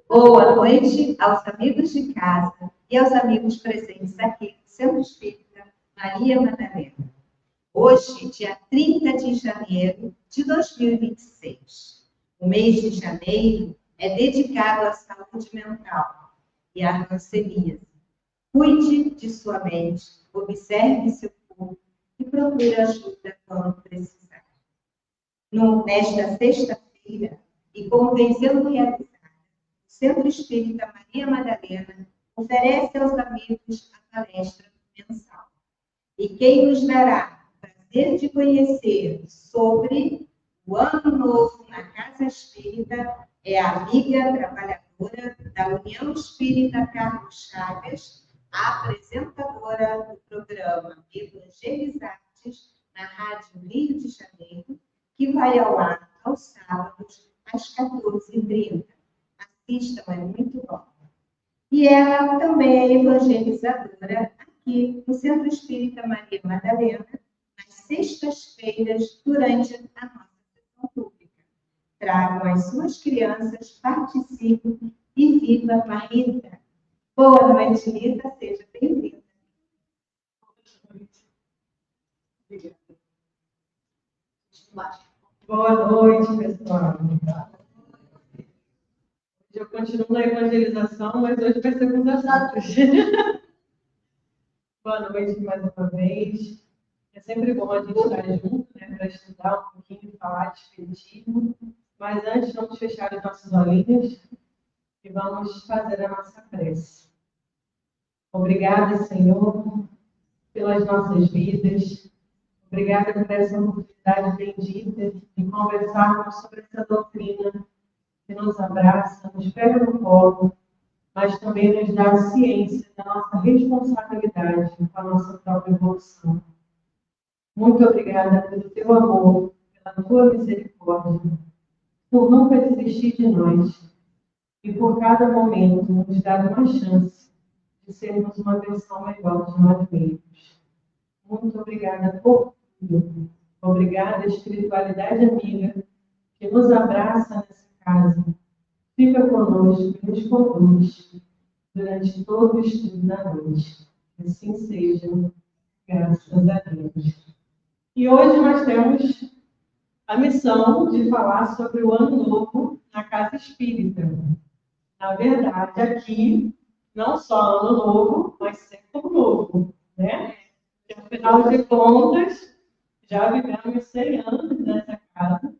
Boa noite aos amigos de casa e aos amigos presentes aqui no Centro Espírita Maria Madalena. Hoje, dia 30 de janeiro de 2026. O mês de janeiro é dedicado à saúde mental e à hanseníase. Cuide de sua mente, observe seu corpo e procure ajuda quando precisar. Nesta sexta-feira, e como vem sendo realizado, o Centro Espírita Maria Madalena oferece aos amigos a palestra mensal. E quem nos dará o prazer de conhecer sobre o Ano Novo na Casa Espírita é a amiga trabalhadora da União Espírita Carlos Chagas, a apresentadora do programa Evangelizartes na Rádio Rio de Janeiro, que vai ao ar aos sábados às 14h30. Assistam, é muito bom. E ela também é evangelizadora aqui no Centro Espírita Maria Madalena, nas sextas-feiras, durante a nossa sessão pública. Tragam as suas crianças, participem e viva Marita. Boa noite, Rita, seja bem-vinda. Boa noite, pessoal. Eu continuo na evangelização, mas hoje vai ser com as outras. Boa noite mais uma vez. É sempre bom a gente estar junto, né, para estudar um pouquinho, falar de espiritismo. Mas antes, vamos fechar os nossos olhinhos e vamos fazer a nossa prece. Obrigada, Senhor, pelas nossas vidas. Obrigada por essa oportunidade bendita de conversarmos sobre essa doutrina que nos abraça, nos pega no colo, mas também nos dá a ciência da nossa responsabilidade com a nossa própria evolução. Muito obrigada pelo teu amor, pela tua misericórdia, por nunca desistir de nós e por cada momento nos dar uma chance de sermos uma versão melhor de nós mesmos. Muito obrigada por tudo. Obrigada, espiritualidade amiga, que nos abraça nessa casa. Fica conosco e nos conduz durante todo o estudo da noite. Assim seja, graças a Deus. E hoje nós temos a missão de falar sobre o Ano Novo na Casa Espírita. Na verdade, aqui, não só Ano Novo, mas Século Novo, né? Afinal de contas, já vivemos 100 anos nessa casa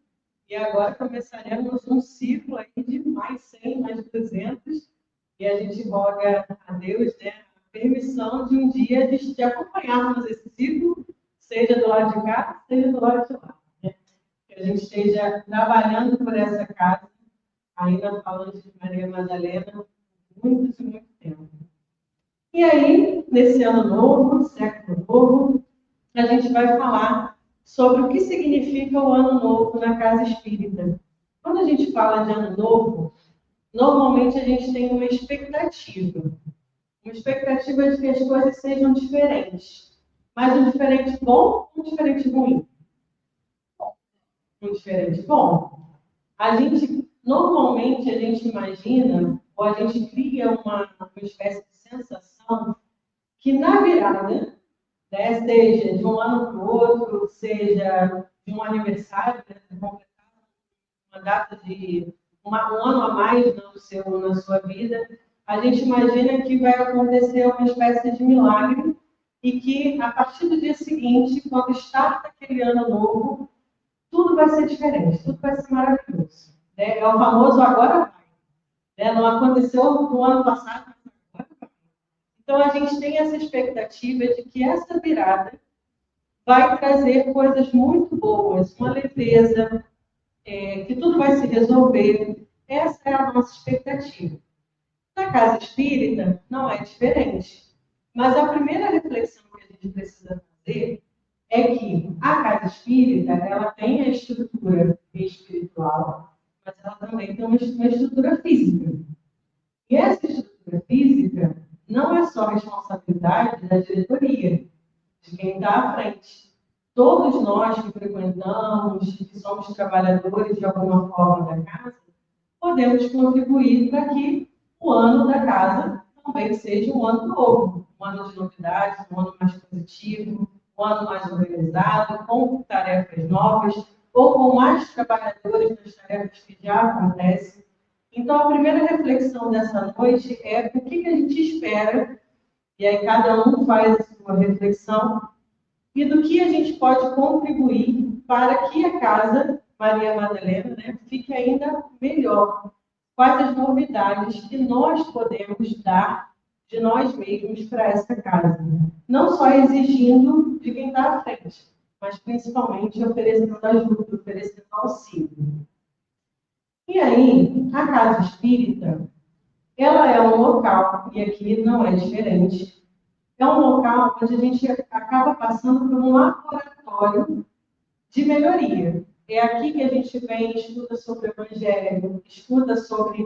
e agora começaremos um ciclo aí de mais 100, mais 200, e a gente roga a Deus, né, a permissão de um dia de acompanharmos esse ciclo, seja do lado de cá, seja do lado de lá. Né? Que a gente esteja trabalhando por essa casa, ainda falando de Maria Madalena, muito tempo. E aí, nesse ano novo, século novo, a gente vai falar sobre o que significa o ano novo na Casa Espírita. Quando a gente fala de ano novo, normalmente a gente tem uma expectativa de que as coisas sejam diferentes. Mas um diferente bom ou um diferente ruim? Um diferente bom. Normalmente a gente imagina, ou a gente cria uma espécie de sensação que na virada, né, seja de um ano para o outro, seja de um aniversário, né, completar uma data de um ano a mais na sua vida, a gente imagina que vai acontecer uma espécie de milagre e que, a partir do dia seguinte, quando starta aquele ano novo, tudo vai ser diferente, tudo vai ser maravilhoso. Né? É o famoso agora vai. Né? Não aconteceu no ano passado, mas agora vai. Então, a gente tem essa expectativa de que essa virada vai trazer coisas muito boas, uma leveza, que tudo vai se resolver. Essa é a nossa expectativa. Na Casa Espírita, não é diferente. Mas a primeira reflexão que a gente precisa fazer é que a Casa Espírita, ela tem a estrutura espiritual, mas ela também tem uma estrutura física. E essa estrutura física não é só responsabilidade da diretoria, de quem está à frente. Todos nós que frequentamos, que somos trabalhadores de alguma forma da casa, podemos contribuir para que o ano da casa também seja um ano novo, um ano de novidades, um ano mais positivo, um ano mais organizado, com tarefas novas, ou com mais trabalhadores nas tarefas que já acontecem. Então, a primeira reflexão dessa noite é o que a gente espera, e aí cada um faz a sua reflexão, e do que a gente pode contribuir para que a casa Maria Madalena, né, fique ainda melhor. Quais as novidades que nós podemos dar de nós mesmos para essa casa? Não só exigindo de quem está à frente, mas principalmente oferecendo ajuda, oferecendo auxílio. E aí, a casa espírita, ela é um local, e aqui não é diferente, é um local onde a gente acaba passando por um laboratório de melhoria. É aqui que a gente vem, estuda sobre o Evangelho, estuda sobre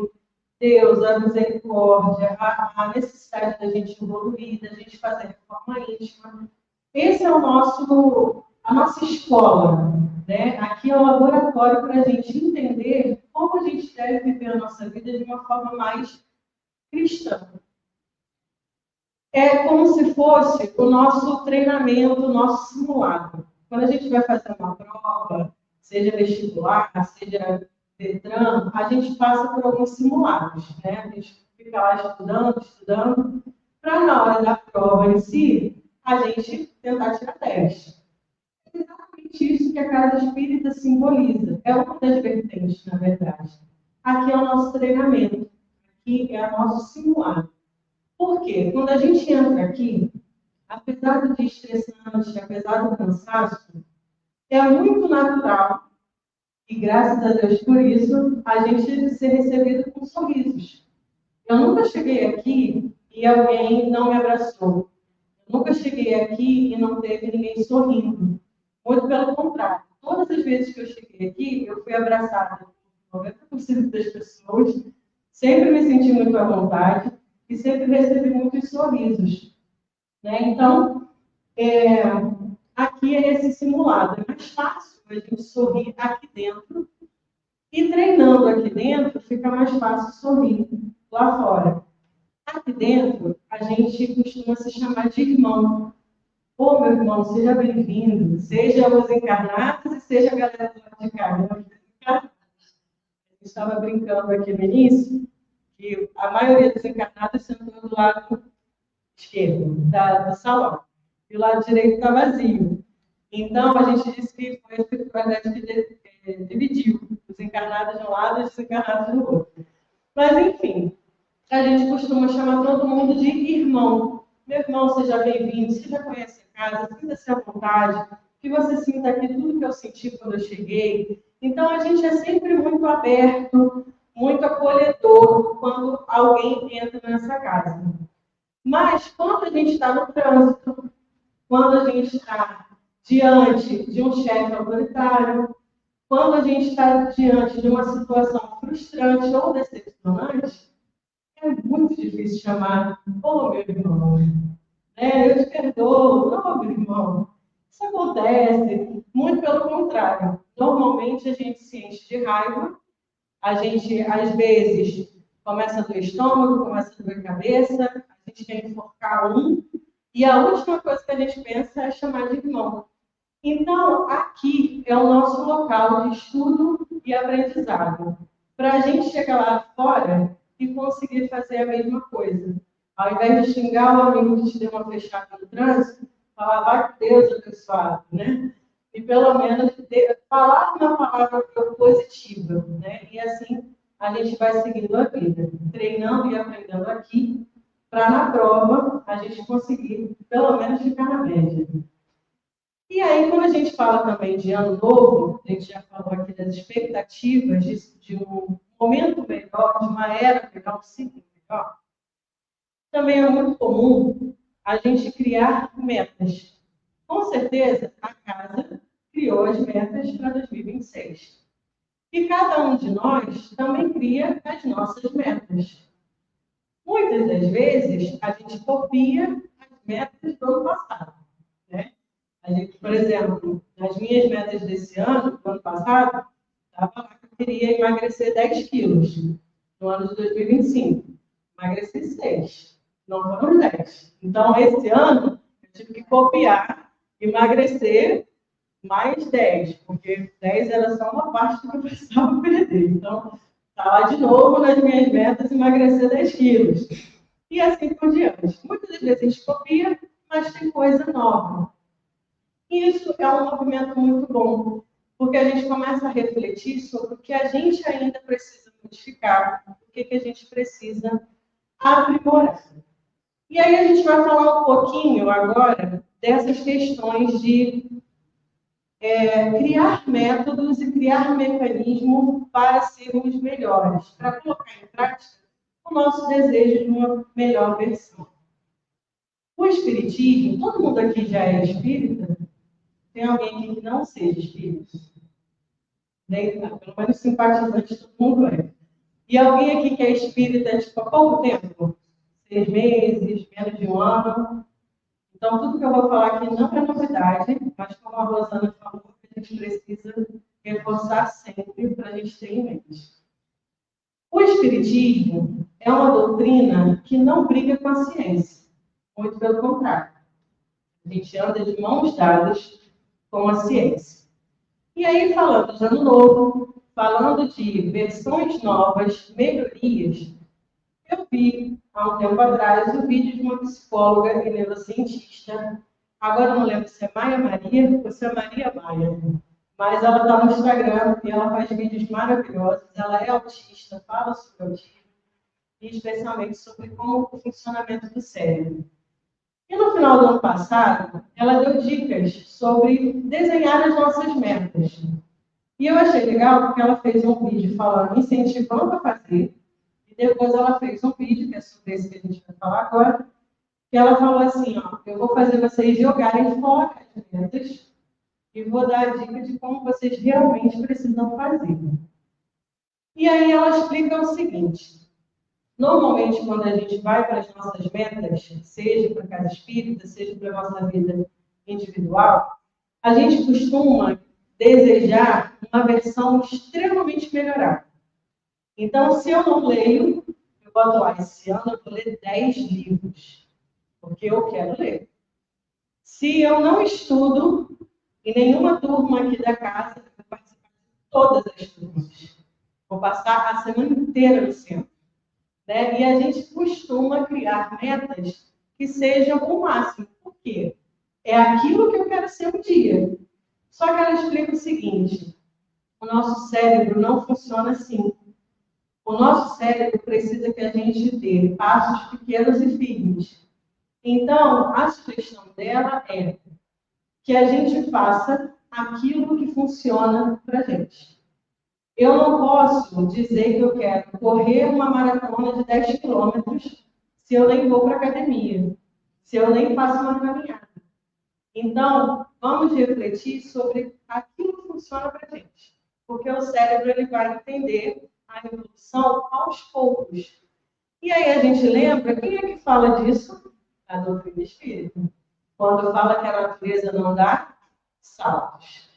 Deus, a misericórdia, a necessidade da gente evoluir, da gente fazer reforma íntima. Esse é a nossa escola, né? Aqui é o laboratório para a gente entender como a gente deve viver a nossa vida de uma forma mais cristã. É como se fosse o nosso treinamento, o nosso simulado. Quando a gente vai fazer uma prova, seja vestibular, seja Detran, a gente passa por alguns simulados, né? A gente fica lá estudando, para na hora da prova em si, a gente tentar tirar 10. É exatamente isso que a casa espírita simboliza. É uma das vertentes, na verdade. Aqui é o nosso treinamento, aqui é o nosso simulado. Por quê? Quando a gente entra aqui, apesar do dia estressante, apesar do cansaço, é muito natural, e graças a Deus por isso, a gente ser recebido com sorrisos. Eu nunca cheguei aqui e alguém não me abraçou. Eu nunca cheguei aqui e não teve ninguém sorrindo. Muito pelo contrário. Todas as vezes que eu cheguei aqui, eu fui abraçada por 90% das pessoas, sempre me senti muito à vontade e sempre recebi muitos sorrisos. Né? Então, aqui é esse simulado. É mais fácil a gente sorrir aqui dentro e treinando aqui dentro fica mais fácil sorrir lá fora. Aqui dentro, a gente costuma se chamar de irmão. Ô, meu irmão, seja bem-vindo. Seja os encarnados e seja a galera do lado de cá. Eu estava brincando aqui no início que a maioria dos encarnados sentou do lado esquerdo do salão. E o lado direito está vazio. Então, a gente disse que foi a espiritualidade que dividiu os encarnados de um lado e os desencarnados do outro. Mas, enfim, a gente costuma chamar todo mundo de irmão. Meu irmão, seja bem-vindo. Você já conhece a casa, sinta-se à vontade. Que você sinta aqui tudo que eu senti quando eu cheguei. Então, a gente é sempre muito aberto, muito acolhedor quando alguém entra nessa casa. Mas, quando a gente está no trânsito, quando a gente está diante de um chefe autoritário, quando a gente está diante de uma situação frustrante ou decepcionante, é muito difícil chamar, ô meu irmão, eu te perdoo, não, meu irmão. Isso acontece, muito pelo contrário. Normalmente a gente se enche de raiva, a gente, às vezes, começa a doer estômago, começa a doer cabeça, a gente quer enforcar um, e a última coisa que a gente pensa é chamar de irmão. Então, aqui é o nosso local de estudo e aprendizado. Para a gente chegar lá fora e conseguir fazer a mesma coisa. Ao invés de xingar o amigo que te deu uma fechada no trânsito, falar, vai com Deus, abençoado, né? E pelo menos falar uma palavra positiva, né? E assim a gente vai seguindo a vida, treinando e aprendendo aqui, para na prova a gente conseguir pelo menos ficar na média. E aí, quando a gente fala também de ano novo, a gente já falou aqui das expectativas de um momento melhor, de uma era melhor, um ciclo melhor, também é muito comum a gente criar metas. Com certeza, a casa criou as metas para 2026. E cada um de nós também cria as nossas metas. Muitas das vezes, a gente copia as metas do ano passado. Né? A gente, por exemplo, nas minhas metas desse ano, do ano passado, estava lá que eu queria emagrecer 10 quilos no ano de 2025. Emagreci 6, não foram 10. Então, esse ano, eu tive que copiar, emagrecer mais 10, porque 10 era só uma parte do que eu precisava perder. Então, está lá de novo nas minhas metas, emagrecer 10 quilos. E assim por diante. Muitas das vezes a gente copia, mas tem coisa nova. E isso é um movimento muito bom, porque a gente começa a refletir sobre o que a gente ainda precisa modificar, o que a gente precisa aprimorar. E aí a gente vai falar um pouquinho agora dessas questões de criar métodos e criar mecanismos para sermos melhores, para colocar em prática o nosso desejo de uma melhor versão. O espiritismo, todo mundo aqui já é espírita? Tem alguém aqui que não seja espírita? Pelo menos simpatizante todo mundo é. E alguém aqui que é espírita tipo, há pouco tempo? 6 meses, menos de um ano? Então, tudo que eu vou falar aqui não é novidade, mas como a Rosana falou, a gente precisa reforçar sempre para a gente ter em mente. O espiritismo é uma doutrina que não briga com a ciência, muito pelo contrário. A gente anda de mãos dadas com a ciência. E aí, falando de ano novo, falando de versões novas, melhorias, eu vi, há um tempo atrás, um vídeo de uma psicóloga e neurocientista. Agora eu não lembro se é Maia Maria ou se é Maria Maia. Mas ela está no Instagram e ela faz vídeos maravilhosos. Ela é autista, fala sobre autismo, e especialmente sobre como o funcionamento do cérebro. E no final do ano passado, ela deu dicas sobre desenhar as nossas metas. E eu achei legal porque ela fez um vídeo falando, incentivando a fazer, e depois ela fez um vídeo, que é sobre esse que a gente vai falar agora, que ela falou assim, ó, eu vou fazer vocês jogarem fora as metas e vou dar a dica de como vocês realmente precisam fazer. E aí ela explica o seguinte, normalmente quando a gente vai para as nossas metas, seja para a casa espírita, seja para a nossa vida individual, a gente costuma desejar uma versão extremamente melhorada. Então, se eu não leio, eu boto lá, esse ano eu vou ler 10 livros, porque eu quero ler. Se eu não estudo, em nenhuma turma aqui da casa, eu vou participar de todas as turmas. Vou passar a semana inteira no centro. Né? E a gente costuma criar metas que sejam o máximo. Por quê? É aquilo que eu quero ser um dia. Só que ela explica o seguinte, o nosso cérebro não funciona assim. O nosso cérebro precisa que a gente dê passos pequenos e firmes. Então, a sugestão dela é que a gente faça aquilo que funciona para a gente. Eu não posso dizer que eu quero correr uma maratona de 10 quilômetros se eu nem vou para a academia, se eu nem faço uma caminhada. Então, vamos refletir sobre aquilo que funciona para a gente. Porque o cérebro ele vai entender a evolução aos poucos. E aí a gente lembra, quem é que fala disso? A doutrina espírita. Quando fala que a natureza não dá saltos.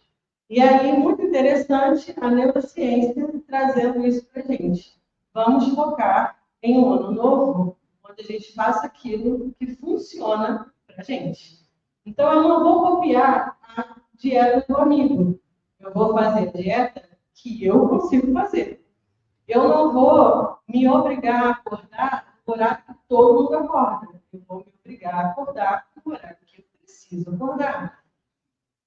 E aí, muito interessante, a neurociência trazendo isso para a gente. Vamos focar em um ano novo, onde a gente faça aquilo que funciona para a gente. Então, eu não vou copiar a dieta do amigo. Eu vou fazer a dieta que eu consigo fazer. Eu não vou me obrigar a acordar no horário que todo mundo acorda. Eu vou me obrigar a acordar no horário que eu preciso acordar.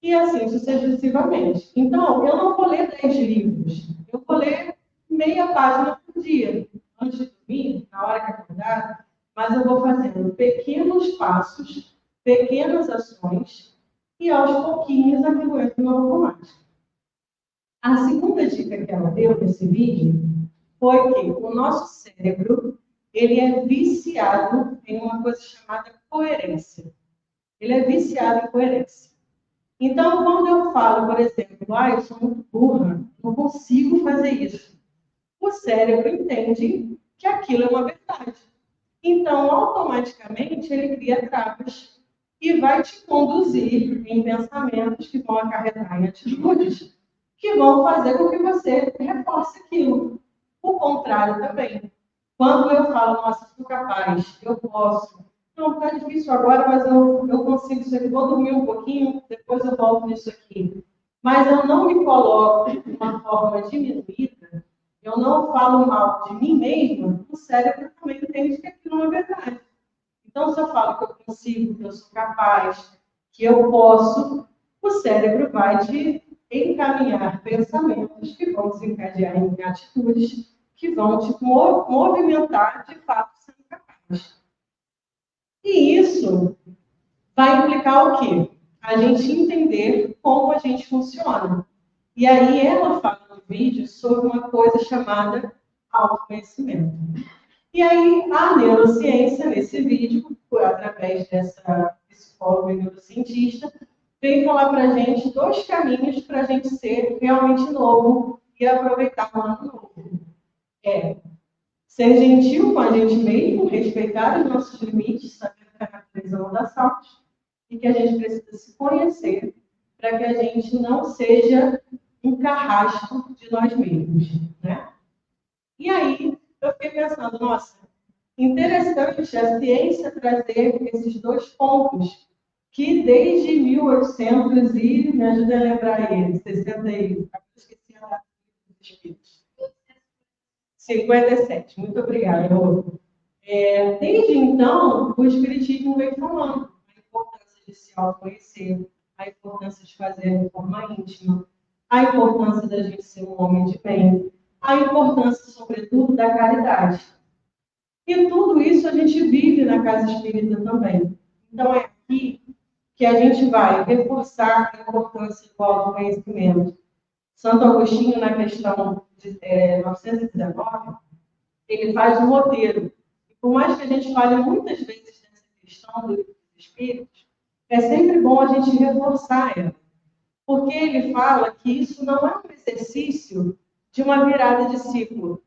E assim sucessivamente. Então, eu não vou ler 10 livros. Eu vou ler meia página por dia. Antes de dormir, na hora que acordar. Mas eu vou fazendo pequenos passos, pequenas ações. E aos pouquinhos aquilo entra no automático. A segunda dica que ela deu nesse vídeo foi que o nosso cérebro ele é viciado em uma coisa chamada coerência. Ele é viciado em coerência. Então, quando eu falo, por exemplo, eu sou muito burra, não consigo fazer isso, o cérebro entende que aquilo é uma verdade. Então, automaticamente, ele cria travas e vai te conduzir em pensamentos que vão acarretar em atitudes que vão fazer com que você reforce aquilo. O contrário também. Quando eu falo, nossa, sou capaz, eu posso. Não, está difícil agora, mas eu consigo isso aqui. Vou dormir um pouquinho, depois eu volto nisso aqui. Mas eu não me coloco de uma forma diminuída, eu não falo mal de mim mesma, o cérebro também entende que aquilo não é verdade. Então, se eu falo que eu consigo, que eu sou capaz, que eu posso, o cérebro vai te encaminhar pensamentos que vão desencadear em atitudes que vão te movimentar, de fato, sendo capaz. E isso vai implicar o quê? A gente entender como a gente funciona. E aí ela fala no vídeo sobre uma coisa chamada autoconhecimento. E aí a neurociência, nesse vídeo, através dessa psicóloga e neurocientista, vem falar para a gente 2 caminhos para a gente ser realmente novo e aproveitar o ano novo. Ser gentil com a gente mesmo, respeitar os nossos limites, saber que a natureza não dá saltos, e que a gente precisa se conhecer para que a gente não seja um carrasco de nós mesmos, né? E aí, eu fiquei pensando, nossa, interessante a ciência trazer esses 2 pontos, que desde 1800 e, me ajuda a lembrar ele, 60 e, esqueci a data dos espíritos. 57, muito obrigada, Rô. Desde então, o Espiritismo vem falando a importância de se autoconhecer, a importância de fazer de forma íntima, a importância da gente ser um homem de bem, a importância, sobretudo, da caridade. E tudo isso a gente vive na Casa Espírita também. Então, é aqui que a gente vai reforçar a importância do autoconhecimento. Santo Agostinho, na questão de 919, ele faz um roteiro. E por mais que a gente fale muitas vezes nessa questão dos espíritos, é sempre bom a gente reforçar ela. Porque ele fala que isso não é um exercício de uma virada de ciclo.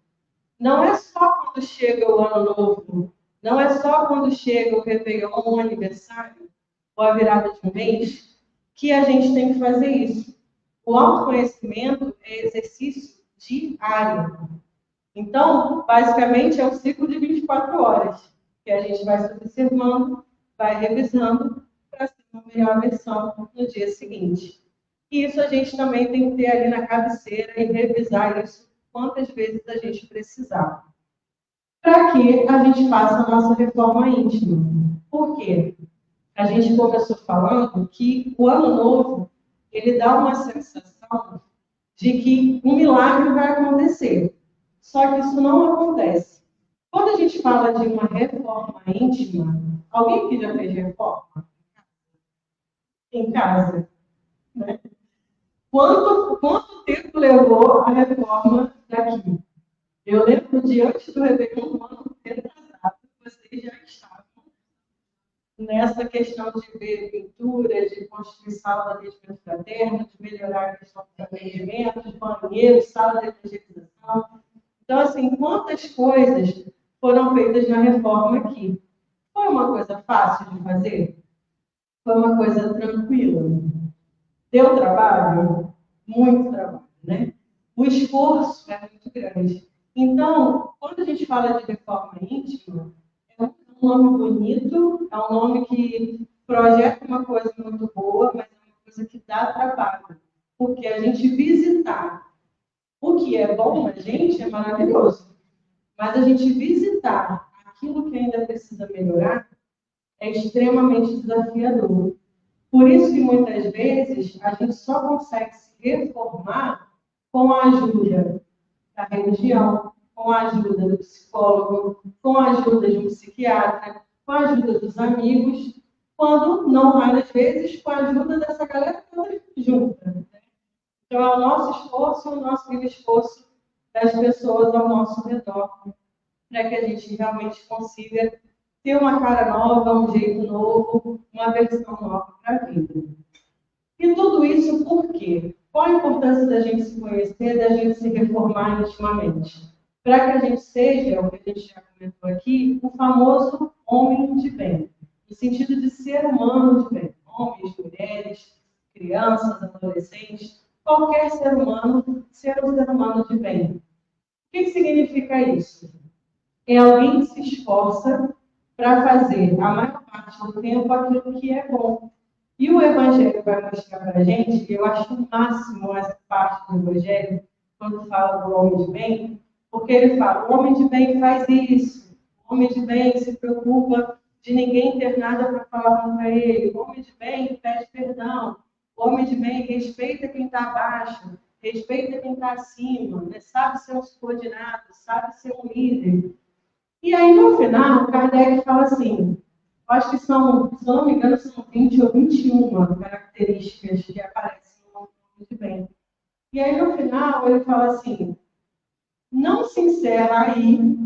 Não é só quando chega o ano novo, não é só quando chega o Réveillon, um aniversário, ou a virada de um mês, que a gente tem que fazer isso. O autoconhecimento é exercício diário. Então, basicamente, é um ciclo de 24 horas, que a gente vai se observando, vai revisando, para ser uma melhor versão no dia seguinte. E isso a gente também tem que ter ali na cabeceira e revisar isso quantas vezes a gente precisar. Para que a gente faça a nossa reforma íntima. Por quê? A gente começou falando que o ano novo, ele dá uma sensação de que um milagre vai acontecer. Só que isso não acontece. Quando a gente fala de uma reforma íntima, alguém que já fez reforma? Em casa, né? Quanto tempo levou a reforma daqui? Eu lembro de antes do Réveillon, um ano retrasado, vocês já estavam nessa questão de ver pintura, de construir sala de atendimento fraterno, de melhorar a questão dos atendimentos, banheiros, sala de evangelização. Então, assim, quantas coisas foram feitas na reforma aqui? Foi uma coisa fácil de fazer? Foi uma coisa tranquila? Deu trabalho? Muito trabalho, né? O esforço é muito grande. Então, quando a gente fala de reforma íntima, é um nome bonito, é um nome que projeta uma coisa muito boa, mas é uma coisa que dá trabalho. Porque a gente visitar o que é bom na gente é maravilhoso. Mas a gente visitar aquilo que ainda precisa melhorar é extremamente desafiador. Por isso que muitas vezes a gente só consegue se reformar com a ajuda da religião, com a ajuda do psicólogo, com a ajuda de um psiquiatra, com a ajuda dos amigos, quando não raras vezes com a ajuda dessa galera toda junta. Né? Então é o nosso esforço, o nosso esforço das pessoas ao nosso redor, para que a gente realmente consiga ter uma cara nova, um jeito novo, uma versão nova para a vida. E tudo isso por quê? Qual a importância da gente se conhecer, da gente se reformar intimamente? Para que a gente seja, o que a gente já comentou aqui, o famoso homem de bem, no sentido de ser humano de bem. Homens, mulheres, crianças, adolescentes, qualquer ser humano ser um ser humano de bem. O que significa isso? É alguém que se esforça para fazer a maior parte do tempo aquilo que é bom. E o Evangelho vai mostrar para a gente, eu acho o máximo essa parte do Evangelho, quando fala do homem de bem, porque ele fala, o homem de bem faz isso, o homem de bem se preocupa de ninguém ter nada para falar contra ele, o homem de bem pede perdão, o homem de bem respeita quem está abaixo, respeita quem está acima, né? Sabe ser um subordinado, sabe ser um líder. E aí, no final, Kardec fala assim, acho que são, se eu não me engano, são 20 ou 21 características que aparecem no homem de bem. E aí, no final, ele fala assim, não se encerra aí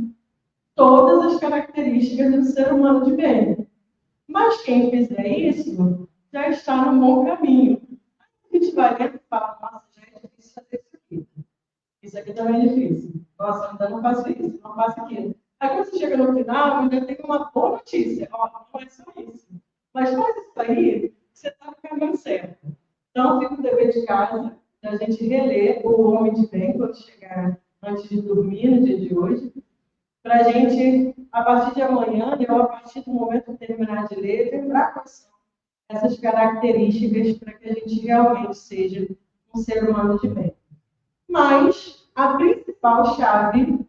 todas as características do ser humano de bem. Mas quem fizer isso, já está no bom caminho. A gente vai dentro e fala, nossa, já é difícil fazer isso aqui. Isso aqui também é difícil. Nossa, eu ainda não faço isso, não faço aquilo. Aí quando você chega no final, ainda tem uma boa notícia. Ó, não é só isso. Mas faz isso aí, você está no caminho certo. Então, fica o dever de casa da gente reler o Homem de Bem quando chegar antes de dormir no dia de hoje, para a gente, a partir de amanhã, ou a partir do momento que terminar de ler, lembrar quais são essas características para que a gente realmente seja um ser humano de bem. Mas a principal chave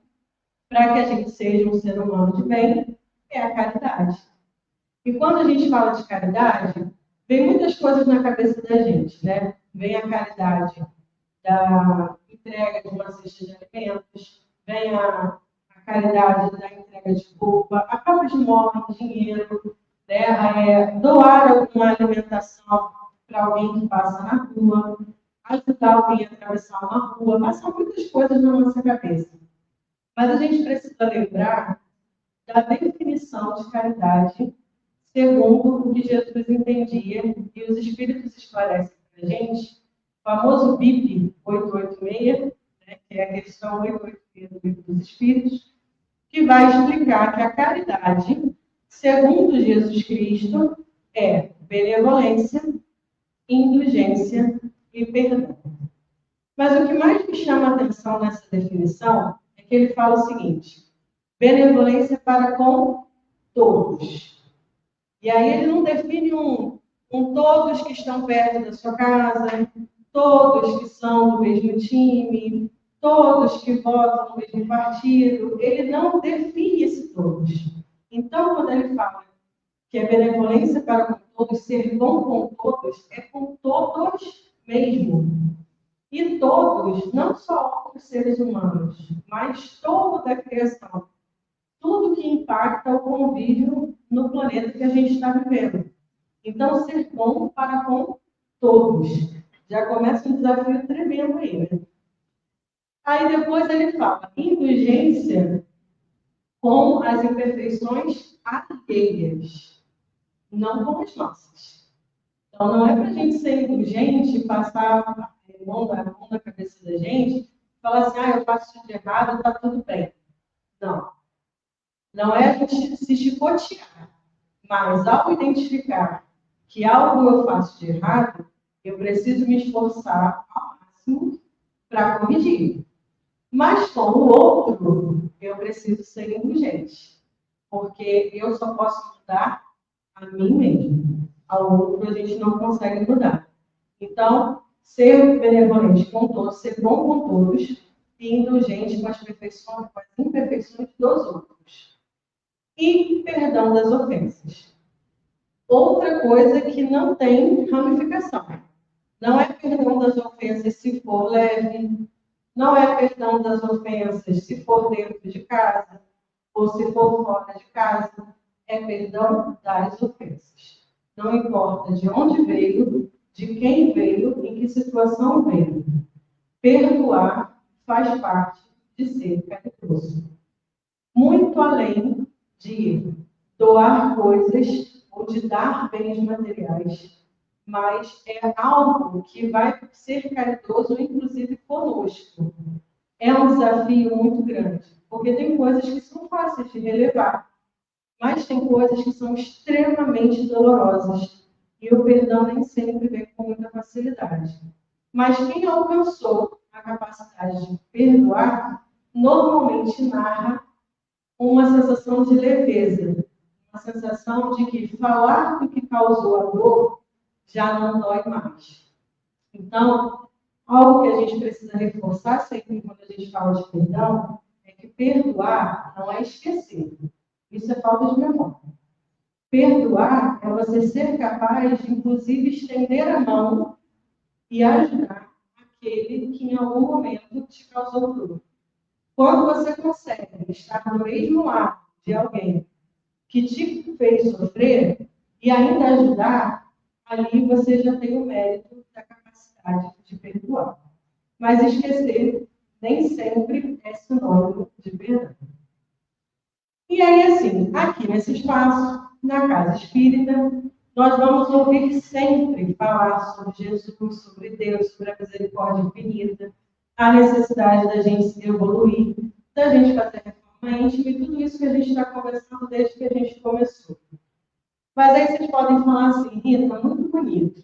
para que a gente seja um ser humano de bem é a caridade. E quando a gente fala de caridade, vem muitas coisas na cabeça da gente, né? Vem a caridade da entrega de uma cesta de alimentos, vem a caridade da entrega de roupa, a própria esmola em dinheiro, né? Doar alguma alimentação para alguém que passa na rua, ajudar alguém a atravessar uma rua, passam muitas coisas na nossa cabeça. Mas a gente precisa lembrar da definição de caridade segundo o que Jesus entendia e os Espíritos esclarecem para a gente, o famoso BIP 886, né, que é a questão 886 do Livro dos Espíritos, que vai explicar que a caridade, segundo Jesus Cristo, é benevolência, indulgência e perdão. Mas o que mais me chama a atenção nessa definição é que ele fala o seguinte, benevolência para com todos. E aí ele não define um todos que estão perto da sua casa, todos que são do mesmo time, todos que votam no mesmo partido. Ele não define esse todos. Então, quando ele fala que é benevolência para com todos, ser bom com todos, é com todos mesmo. E todos, não só outros seres humanos, mas toda a criação. Tudo que impacta o convívio no planeta que a gente está vivendo. Então, ser bom para com todos. Já começa um desafio tremendo aí, né? Aí depois ele fala, indulgência com as imperfeições alheias, não com as nossas. Então, não é para a gente ser indulgente, passar a mão na cabeça da gente, falar assim, eu faço isso de errado, está tudo bem. Não. Não é a gente se chicotear, mas ao identificar que algo eu faço de errado, eu preciso me esforçar ao máximo para corrigir. Mas com o outro, eu preciso ser indulgente, porque eu só posso mudar a mim mesmo. Ao outro a gente não consegue mudar. Então, ser benevolente com todos, ser bom com todos e indulgente com as imperfeições dos outros. E perdão das ofensas. Outra coisa que não tem ramificação. Não é perdão das ofensas se for leve, não é perdão das ofensas se for dentro de casa, ou se for fora de casa. É perdão das ofensas. Não importa de onde veio, de quem veio, em que situação veio. Perdoar faz parte de ser caridoso. Muito além de doar coisas ou de dar bens materiais, mas é algo que vai ser caridoso, inclusive conosco. É um desafio muito grande, porque tem coisas que são fáceis de relevar, mas tem coisas que são extremamente dolorosas, e o perdão nem sempre vem com muita facilidade. Mas quem alcançou a capacidade de perdoar, normalmente narra uma sensação de leveza, uma sensação de que falar do que causou a dor já não dói mais. Então, algo que a gente precisa reforçar sempre quando a gente fala de perdão é que perdoar não é esquecer. Isso é falta de memória. Perdoar é você ser capaz de, inclusive, estender a mão e ajudar aquele que em algum momento te causou dor. Quando você consegue estar no mesmo lado de alguém que te fez sofrer e ainda ajudar, ali você já tem o mérito da capacidade de perdoar. Mas esquecer nem sempre é sinônimo de perdão. E aí, assim, aqui nesse espaço, na Casa Espírita, nós vamos ouvir sempre falar sobre Jesus, sobre Deus, sobre a misericórdia infinita, a necessidade da gente se evoluir, da gente fazer reforma íntima e tudo isso que a gente está conversando desde que a gente começou. Mas aí vocês podem falar assim, Rita, muito bonito.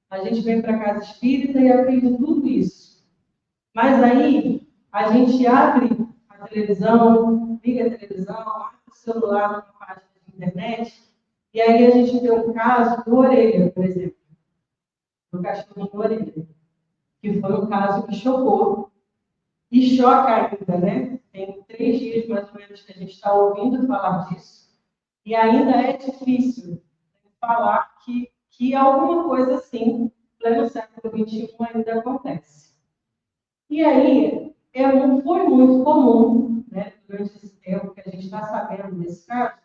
A gente vem para a Casa Espírita e aprende tudo isso. Mas aí a gente abre a televisão, liga a televisão, abre o celular numa página de internet, e aí a gente vê um caso do Orelha, por exemplo, do cachorrinho do Orelha, que foi um caso que chocou, e choca ainda, né? Tem 3 dias mais ou menos que a gente está ouvindo falar disso, e ainda é difícil falar que alguma coisa assim, pleno século XXI, ainda acontece. E aí, foi muito comum, né, durante esse tempo que a gente está sabendo desse caso,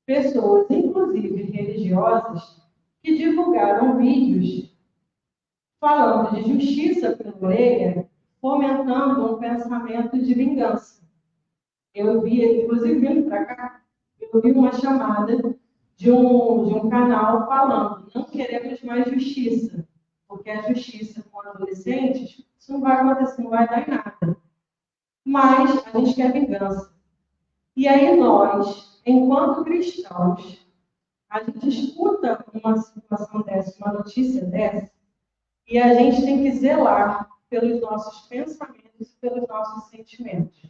pessoas, inclusive religiosas, que divulgaram vídeos falando de justiça pela orelha, fomentando um pensamento de vingança. Eu vi, inclusive vindo para cá, eu vi uma chamada de um canal falando, não queremos mais justiça, porque a justiça com adolescentes, isso não vai acontecer, não vai dar em nada. Mas a gente quer vingança. E aí nós, enquanto cristãos, a gente escuta uma situação dessa, uma notícia dessa, e a gente tem que zelar pelos nossos pensamentos e pelos nossos sentimentos.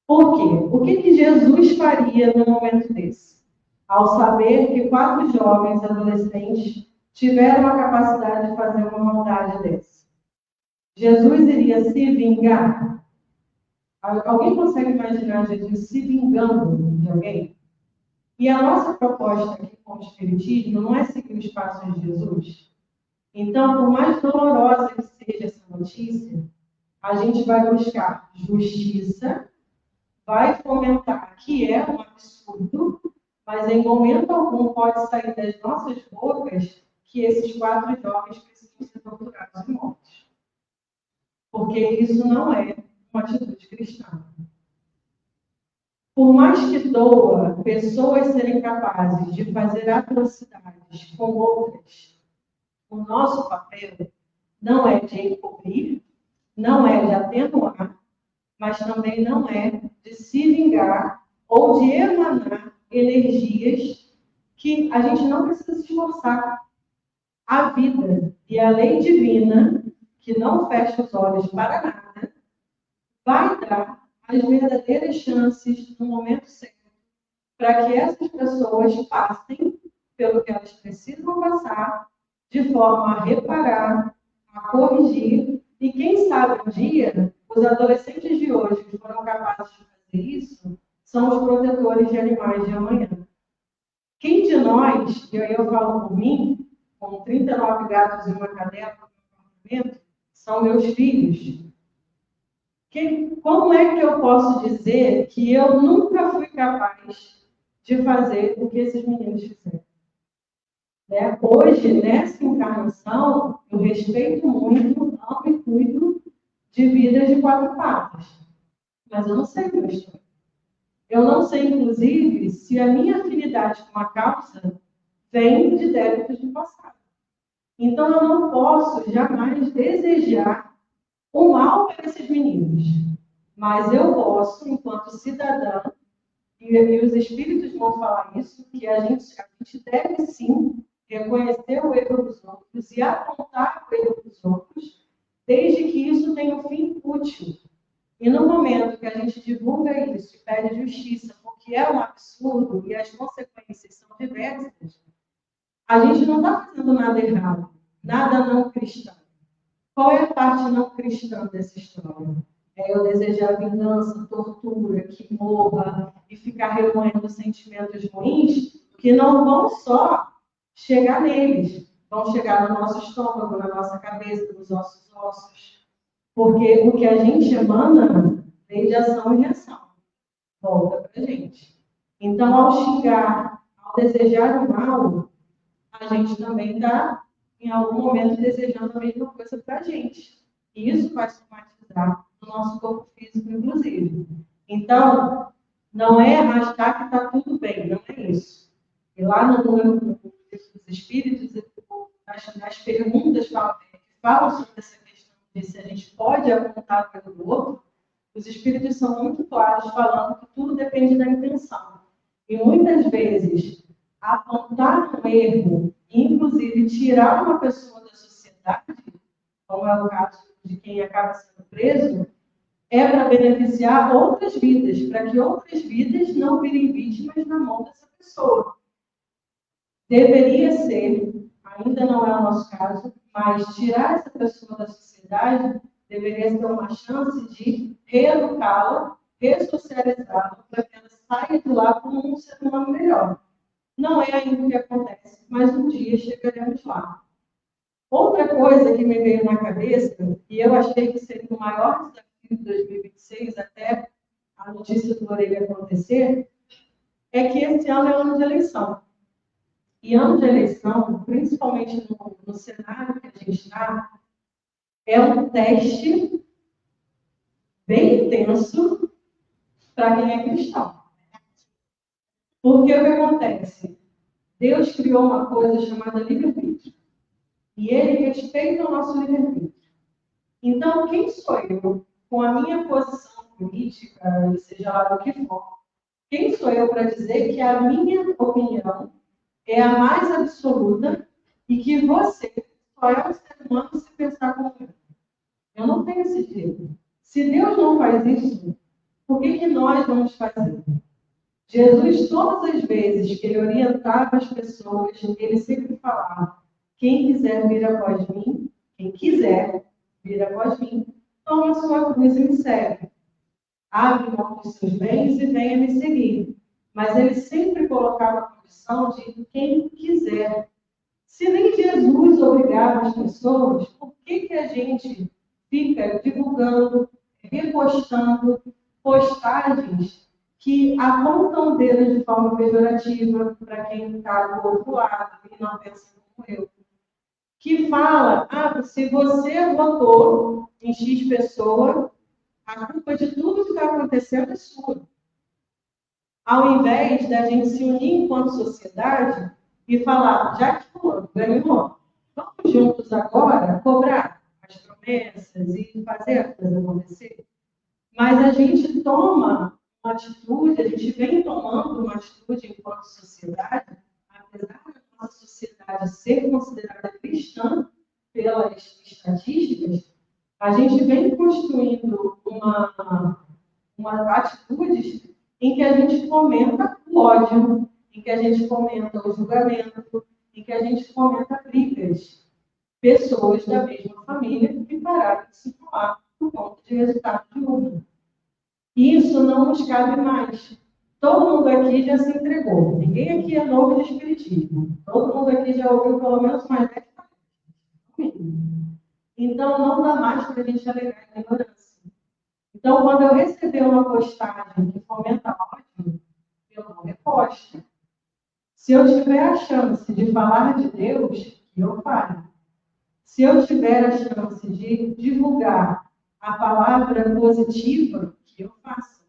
Por quê? O que Jesus faria num momento desse? Ao saber que 4 jovens adolescentes tiveram a capacidade de fazer uma maldade dessa. Jesus iria se vingar? Alguém consegue imaginar Jesus se vingando de alguém? E a nossa proposta aqui com o Espiritismo não é seguir os passos de Jesus. Então, por mais dolorosa que seja essa notícia, a gente vai buscar justiça, vai fomentar que é um absurdo, mas em momento algum pode sair das nossas bocas que esses 4 jovens precisam ser torturados e mortos. Porque isso não é uma atitude cristã. Por mais que doa pessoas serem capazes de fazer atrocidades com outras, o nosso papel não é de encobrir, não é de atenuar, mas também não é de se vingar ou de emanar energias que a gente não precisa se esforçar. A vida e a lei divina, que não fecha os olhos para nada, vai dar as verdadeiras chances no momento certo para que essas pessoas passem pelo que elas precisam passar, de forma a reparar, a corrigir, e quem sabe um dia, os adolescentes de hoje que foram capazes de fazer isso, são os protetores de animais de amanhã. Quem de nós, e aí eu falo por mim, com 39 gatos e uma cadela no apartamento, são meus filhos. Como é que eu posso dizer que eu nunca fui capaz de fazer o que esses meninos fizeram? Né? Hoje, nessa encarnação, eu respeito muito, amo e cuido de vidas de 4 patas. Mas eu não sei a minha história. Eu não sei, inclusive, se a minha afinidade com a causa vem de débitos do passado. Então, eu não posso jamais desejar o mal para esses meninos. Mas eu posso, enquanto cidadã, e os espíritos vão falar isso, que a gente deve sim reconhecer o erro dos outros e apontar o erro dos outros, desde que isso tenha um fim útil. E no momento que a gente divulga isso e pede justiça, porque é um absurdo e as consequências são diversas, a gente não está fazendo nada errado, nada não cristão. Qual é a parte não cristã dessa história? É eu desejar vingança, tortura, que morra e ficar remoendo sentimentos ruins que não vão só chegar neles, vão chegar no nosso estômago, na nossa cabeça, nos nossos ossos. Porque o que a gente emana vem de ação e reação. Volta para a gente. Então, ao xingar, ao desejar o mal, a gente também está, em algum momento, desejando a mesma coisa para a gente. E isso vai somatizar no nosso corpo físico, inclusive. Então, não é achar que está tudo bem, não é isso. E lá no livro dos Espíritos, nas perguntas que falam sobre essa questão de se a gente pode apontar pelo outro, os Espíritos são muito claros falando que tudo depende da intenção. E muitas vezes, apontar um erro, inclusive tirar uma pessoa da sociedade, como é o caso de quem acaba sendo preso, é para beneficiar outras vidas, para que outras vidas não virem vítimas na mão dessa pessoa. Deveria ser, ainda não é o nosso caso, mas tirar essa pessoa da sociedade deveria ser uma chance de reeducá-la, ressocializá-la, para que ela saia de lá como um ser humano melhor. Não é ainda o que acontece, mas um dia chegaremos lá. Outra coisa que me veio na cabeça, e eu achei que seria o maior desafio de 2026, até a notícia do Orelha acontecer, é que esse ano é ano de eleição. E ano de eleição, principalmente no cenário que a gente está, é um teste bem intenso para quem é cristão. Porque o que acontece? Deus criou uma coisa chamada livre-arbítrio. E ele respeita o nosso livre-arbítrio. Então, quem sou eu, com a minha posição política, seja lá do que for, quem sou eu para dizer que a minha opinião é a mais absoluta e que você só é um ser humano se pensar como eu? Eu não tenho esse direito. Se Deus não faz isso, por que nós vamos fazer? Jesus, todas as vezes que ele orientava as pessoas, ele sempre falava: quem quiser vir após mim, quem quiser vir após mim, toma a sua cruz e me segue. Abre mão dos seus bens e venha me seguir. Mas ele sempre colocava a condição de quem quiser. Se nem Jesus obrigava as pessoas, por que a gente fica divulgando, repostando postagens que apontam o dedo de forma pejorativa para quem está do outro lado e não pensa como eu? Que fala, se você votou em X pessoa, a culpa de tudo que está acontecendo é sua. Ao invés da gente se unir enquanto sociedade e falar, já que fulano ganhou, vamos juntos agora cobrar as promessas e fazer a coisa acontecer. Mas a gente toma uma atitude, a gente vem tomando uma atitude enquanto sociedade, apesar da nossa sociedade ser considerada cristã pelas estatísticas, a gente vem construindo uma atitude em que a gente fomenta o ódio, em que a gente fomenta o julgamento, em que a gente fomenta brigas. Pessoas da mesma família que pararam de se falar por conta de resultado de urna. Isso não nos cabe mais. Todo mundo aqui já se entregou. Ninguém aqui é novo de espiritismo. Todo mundo aqui já ouviu pelo menos mais 10 palestras. Então, não dá mais para a gente alegar a ignorância. Então, quando eu receber uma postagem que fomenta ódio, eu não reposto. Se eu tiver a chance de falar de Deus, que eu fale. Se eu tiver a chance de divulgar a palavra positiva, que eu faça.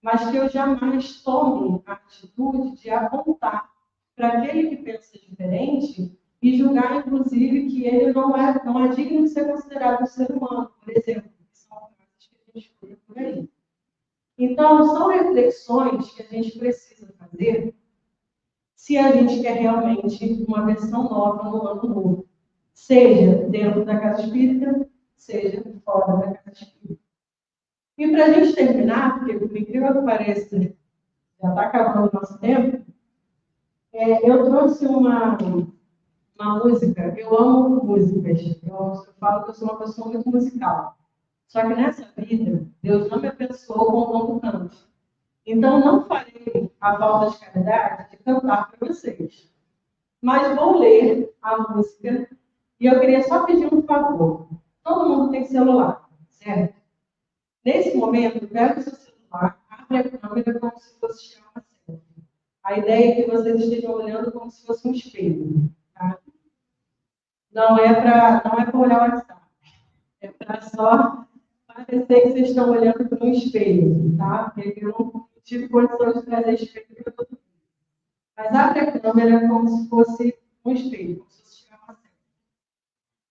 Mas que eu jamais tome a atitude de apontar para aquele que pensa diferente e julgar, inclusive, que ele não é digno de ser considerado um ser humano, por exemplo, que são coisas que a gente escuta por aí. Então, são reflexões que a gente precisa fazer se a gente quer realmente uma versão nova no ano novo. Seja dentro da casa espírita, seja fora da casa espírita. E para a gente terminar, porque por incrível que pareça, já está acabando o nosso tempo, eu trouxe uma música. Eu amo músicas. Eu falo que eu sou uma pessoa muito musical. Só que nessa vida, Deus não me abençoou com o dom do canto. Então, não farei a falta de caridade de cantar para vocês. Mas vou ler a música e eu queria só pedir um favor. Todo mundo tem celular, certo? Nesse momento, pega o seu celular, abre a câmera como se fosse tirar uma selfie. A ideia é que vocês estejam olhando como se fosse um espelho. Tá? Não é para olhar o WhatsApp. É para só parecer que vocês estão olhando para um espelho. Tá? Porque eu não tive condição de trazer espelho para todo mundo. Mas abre a câmera como se fosse um espelho, como se fosse tirar uma selfie.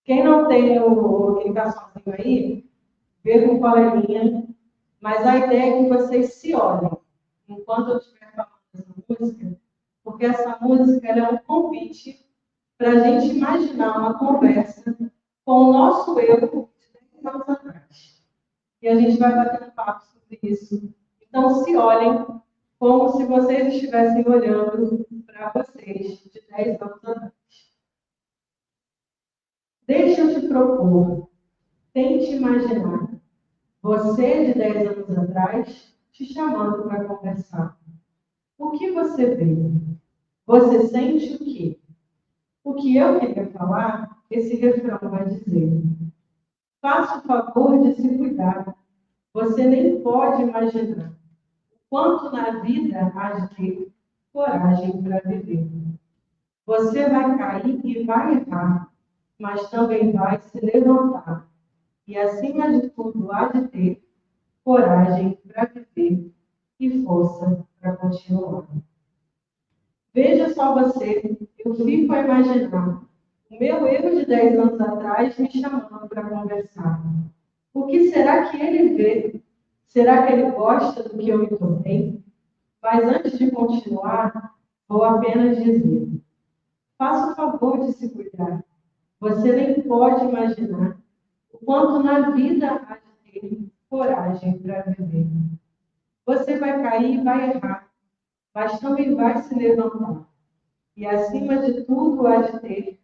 Quem não tem quem está sozinho aí, vê com coleguinha. Mas a ideia é que vocês se olhem enquanto eu estiver falando essa música, porque essa música é um convite para a gente imaginar uma conversa com o nosso eu de 10 anos atrás. E a gente vai bater um papo sobre isso. Então, se olhem como se vocês estivessem olhando para vocês de 10 anos atrás. Deixa eu te propor, tente imaginar você de 10 anos atrás te chamando para conversar. O que você vê? Você sente o quê? O que eu queria falar, esse refrão vai dizer. Faça o favor de se cuidar. Você nem pode imaginar o quanto na vida há de ter coragem para viver. Você vai cair e vai errar, mas também vai se levantar. E acima de tudo há de ter coragem para viver e força para continuar. Veja só você, eu fico a imaginar o meu eu de 10 anos atrás me chamando para conversar. O que será que ele vê? Será que ele gosta do que eu me tornei? Mas antes de continuar, vou apenas dizer, faça o favor de se cuidar. Você nem pode imaginar o quanto na vida há de ter coragem para viver. Você vai cair e vai errar, mas também vai se levantar. E acima de tudo há de ter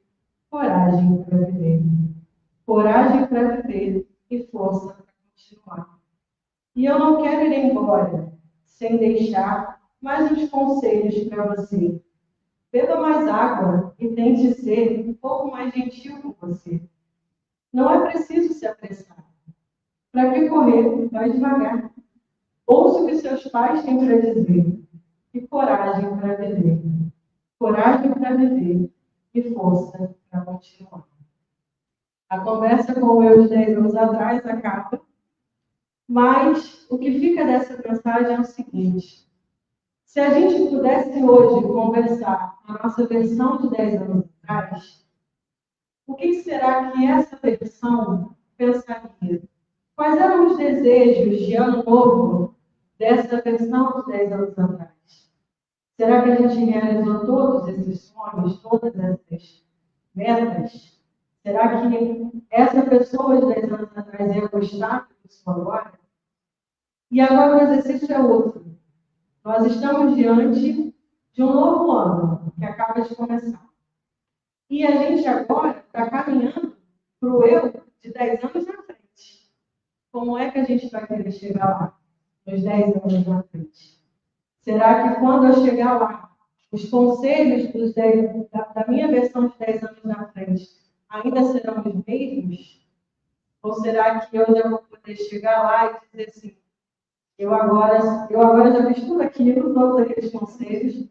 coragem para viver. Coragem para viver e força para continuar. E eu não quero ir embora sem deixar mais uns conselhos para você. Beba mais água e tente ser um pouco mais gentil com você. Não é preciso se apressar. Para que correr? Vai devagar. Ouça o que seus pais têm para dizer. E coragem para viver. Coragem para viver e força para continuar. A conversa com o eu de 10 anos atrás acaba, mas o que fica dessa mensagem é o seguinte: se a gente pudesse hoje conversar com a nossa versão de 10 anos atrás, o que será que essa versão pensaria? Quais eram os desejos de ano novo dessa versão de 10 anos atrás? Será que a gente realizou todos esses sonhos, todas essas metas? Será que essa pessoa de 10 anos atrás ia gostar disso agora? E agora o exercício é outro. Nós estamos diante de um novo ano que acaba de começar. E a gente agora está caminhando para o eu de 10 anos na frente. Como é que a gente vai querer chegar lá, nos 10 anos na frente? Será que quando eu chegar lá, os conselhos da minha versão de 10 anos na frente ainda serão os mesmos? Ou será que eu já vou poder chegar lá e dizer assim, eu agora já fiz tudo aquilo, todos aqueles conselhos,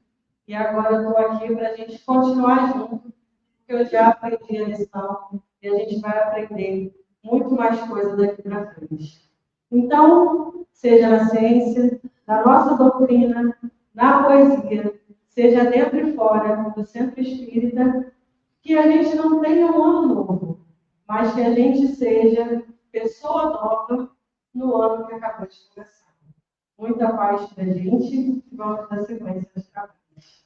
e agora estou aqui para a gente continuar junto, porque eu já aprendi a lição e a gente vai aprender muito mais coisa daqui para frente. Então, seja na ciência, na nossa doutrina, na poesia, seja dentro e fora do centro espírita, que a gente não tenha um ano novo, mas que a gente seja pessoa nova no ano que acabou de começar. Muita paz para a gente e vamos dar sequência aos trabalhos.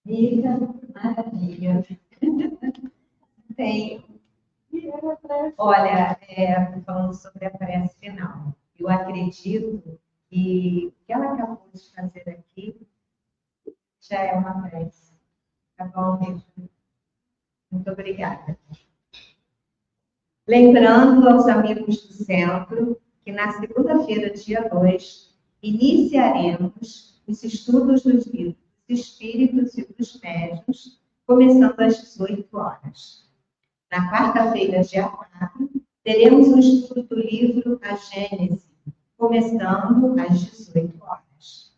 Mica, Maravilha. Tem. Olha, falando sobre a prece final, eu acredito que o que ela acabou de fazer aqui já é uma prece. Tá bom, mesmo? Muito obrigada. Lembrando aos amigos do centro que na segunda-feira, dia 2, iniciaremos os estudos dos livros dos Espíritos e dos Médiuns, começando às 18 horas. Na quarta-feira, dia 4, teremos o estudo do livro A Gênese, começando às 18 horas.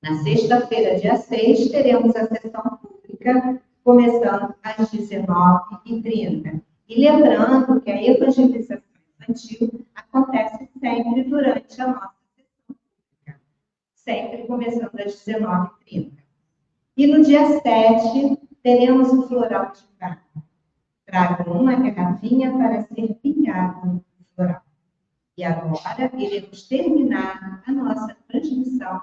Na sexta-feira, dia 6, teremos a sessão pública, começando às 19h30. E lembrando que a evangelização infantil acontece sempre durante a nossa sessão pública, sempre começando às 19h30. E no dia 7, teremos o floral de prata. Trago uma garrafinha para ser pingado no floral. E agora iremos terminar a nossa transmissão.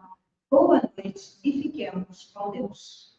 Boa noite e fiquemos com Deus.